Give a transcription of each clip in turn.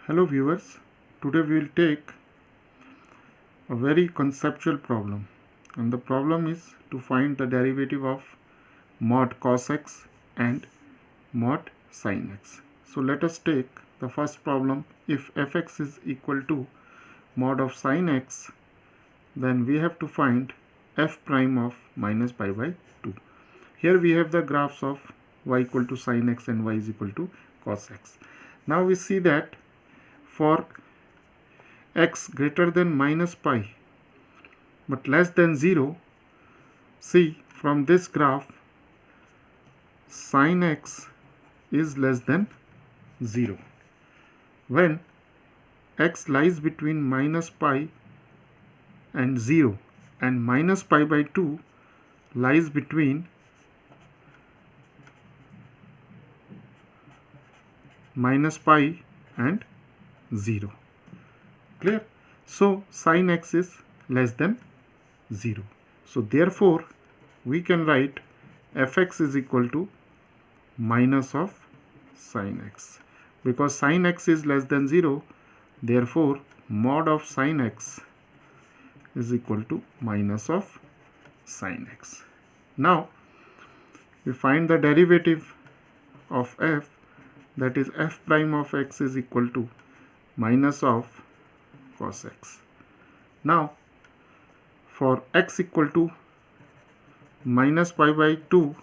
Hello viewers, today we will take a very conceptual problem, and the problem is to find the derivative of mod cos x and mod sin x. So let us take the first problem. If fx is equal to mod of sin x, then we have to find f prime of minus pi by 2. Here we have the graphs of y equal to sin x and y is equal to cos x. Now we see that for x greater than minus pi but less than 0, see from this graph sin x is less than 0. When x lies between minus pi and 0 and minus pi by 2 lies between minus pi and 0. Clear? So sin x is less than 0. So therefore we can write fx is equal to minus of sin x. Because sin x is less than 0, therefore mod of sin x is equal to minus of sin x. Now we find the derivative of f, that is f prime of x is equal to minus of cos x. Now for x equal to minus pi by 2,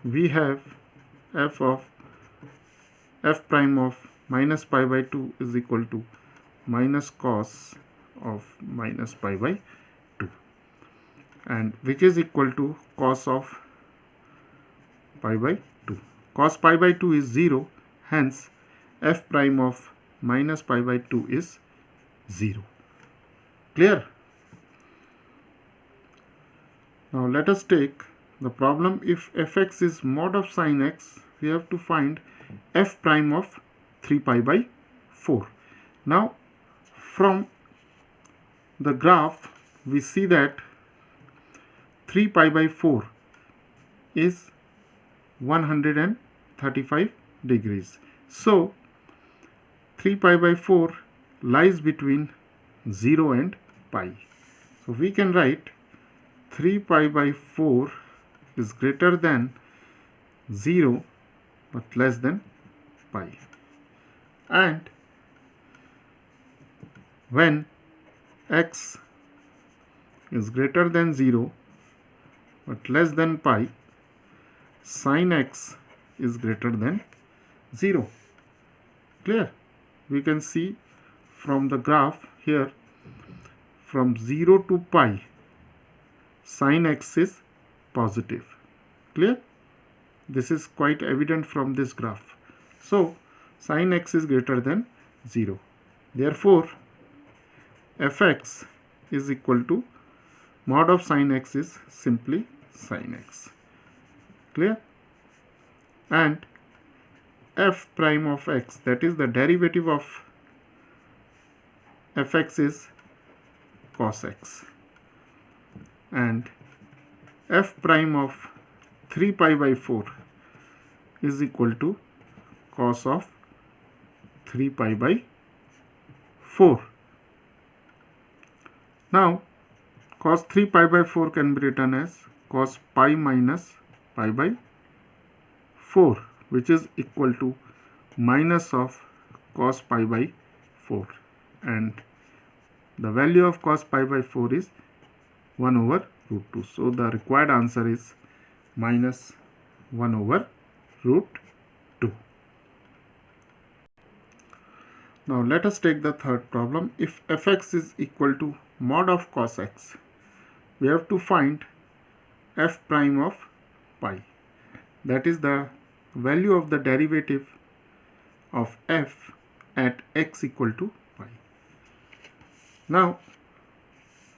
we have f prime of minus pi by 2 is equal to minus cos of minus pi by 2, and which is equal to cos of pi by 2. Cos pi by 2 is 0, hence f prime of minus pi by 2 is 0. Clear? Now let us take the problem. If fx is mod of sin x, we have to find f prime of 3 pi by 4. Now from the graph we see that 3 pi by 4 is 135 degrees. So 3 pi by 4 lies between 0 and pi. So we can write 3 pi by 4 is greater than 0 but less than pi. And when x is greater than 0 but less than pi, sin x is greater than 0. Clear? We can see from the graph here, from 0 to pi sin x is positive. Clear? This is quite evident from this graph. So sin x is greater than 0. Therefore fx is equal to mod of sin x is simply sin x. Clear? And f prime of x, that is the derivative of fx, is cos x, and f prime of 3 pi by 4 is equal to cos of 3 pi by 4. Now cos 3 pi by 4 can be written as cos pi minus pi by 4, which is equal to minus of cos pi by 4, and the value of cos pi by 4 is 1 over root 2. So the required answer is minus 1 over root 2. Now let us take the third problem. If fx is equal to mod of cos x, we have to find f prime of pi, that is the value of the derivative of f at x equal to pi. Now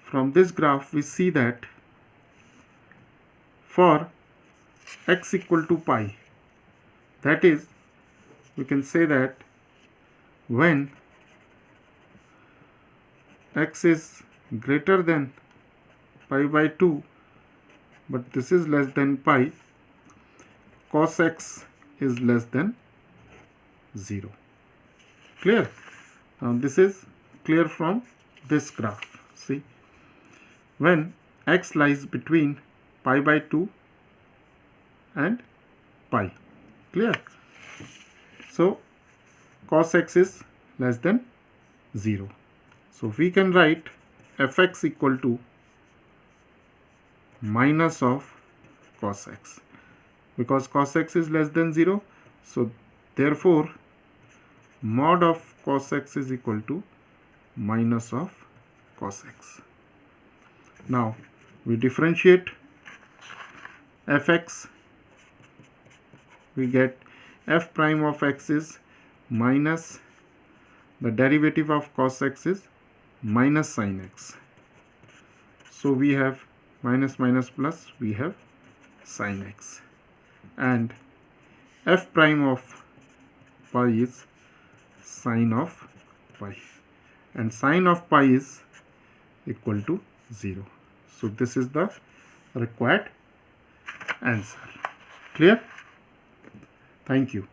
from this graph we see that for x equal to pi, that is, we can say that when x is greater than pi by 2 but this is less than pi, cos x is less than 0. Clear? Now this is clear from this graph. See, when x lies between pi by 2 and pi, clear? So cos x is less than 0. So we can write fx equal to minus of cos x, because cos x is less than 0. So therefore mod of cos x is equal to minus of cos x. Now we differentiate fx, we get f prime of x is minus the derivative of cos x is minus sin x. So we have minus minus plus, we have sin x, and f prime of pi is sine of pi, and sine of pi is equal to 0. So this is the required answer. Clear? Thank you.